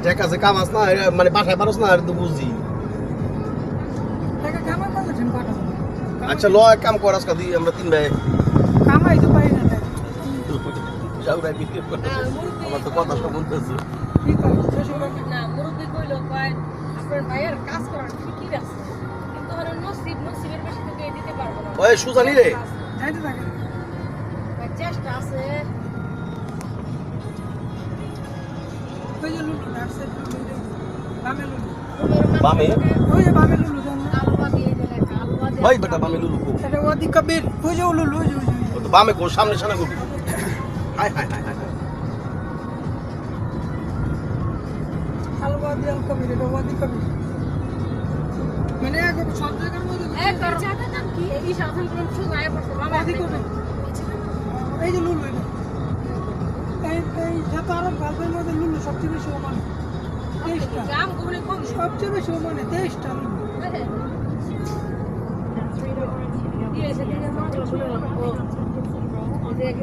take আছে কাম আস না মানে বাসায় পারস না আর তো বুঝি টাকা কামাই করলে তুমি পাঠাবো আচ্ছা ল এক কাম কর আজকে দিই আমরা তিন ভাই কামাই তো পাই না যাও ভাই বিক্রি করতে আমার তো কথা সব বলতেছে কি করব শ্বশুর না মুরব্বি কইলো কয় আপনার ভাইয়ের কাজ করার ঠিকই আছে কিন্তু হলো নসিবের বেশি তো কে দিতে পারবো না ওই সুজানি রে যাইতে থাকে চেষ্টা আছে ওই যে লুলু ডাকছে বামে লুলু বামে ওই যে বামে লুলু জানো আলুয়া দিয়ে দিলে আলুয়া দিয়ে ওই বেটা বামে লুলু এটা ওদি কবির ওই যে লুলু ওই যে ও তো বামে কো সামনে সামনে করবি হাই হাই হাই হাই হালুয়া দিয়ে কবির এটা ওদি কবির মানে এক সব জায়গার মধ্যে এক জায়গা নাম কি এই সাধারণ কোন সুযোগ আয় পড়ছে বাবা ওদি কবির এই যে লুলু এটা এই যত আরব গল্পের মধ্যে লুলু সবচেয়ে বেশি মানে তেইশটা গ্রাম গুলো কম সবচেয়ে বেশি মানে 23টা লুলু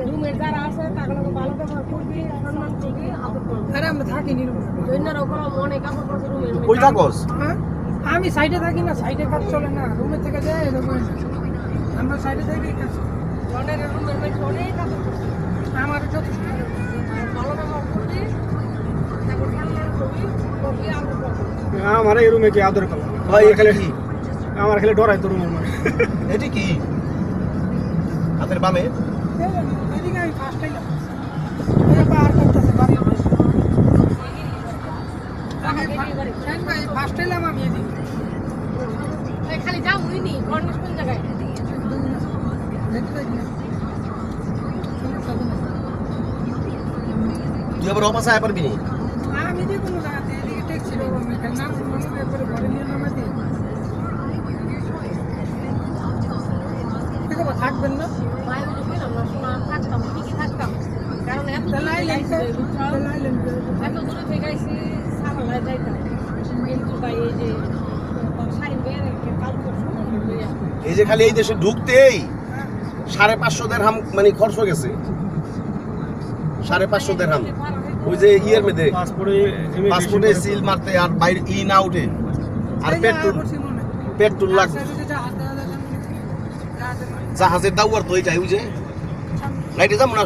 রুমের যারা আছে তাগুলোকে ভালো ব্যবহার করবি সম্মান করবি আদর করবি আরে আমরা থাকি নি রুমে জৈন্যরা ওগুলো মনে কাপড় পরছে রুমের কই থাকস হ্যাঁ আমি সাইডে থাকি না সাইডে কাজ চলে না রুমে থেকে যাই এরকম আমরা সাইডে থাকি কাজ মনের রুমের মধ্যে অনেক কাপড় পরছে আমার যথেষ্ট ভালো ব্যবহার করবি তারপর সম্মান করবি করবি আদর করবি আমার এই রুমে কি আদর করো ভাই এখানে কি আমার খালি ডরাই তো রুমের মানে এটি কি হাতের বামে এদিকে আমি ফার্স্ট টাইম এই পার করতেছে বাড়ি আমি ফার্স্ট টাইম আমি এদিকে খালি যাও উইনি কর্নিশ কোন জায়গায় দেখতে থাকি না তুই আবার অপাশে আয় পারবি নি আমি যে কোনো জায়গাতে এদিকে ট্যাক্সি পাবো আমি খালি নাম শুনলাম একবারে ঘরে নিয়ে নামাই দিই দেখো থাকবেন না মায়ের ওই বললাম না শোনা থাকতাম ঠিকই থাকতাম কারণ এত তাহলে আইলেন তাহলে আইলেন এত দূরে থেকে আইসি সামালায় যাইতাম কিন্তু ভাই এই যে শাড়ি বের একটা কাল করছে এই যে খালি এই দেশে ঢুকতেই 550 দিরহাম মানে খরচ হয়ে গেছে 550 দিরহাম ওই যে ইয়ের মধ্যে পাসপোর্টে সিল মারতে আর বাইরে ই না উঠে আর পেট্রোল লাগবে জাহাজের দাউয়ার তো এইটাই ওই যে লাইটে যাবো না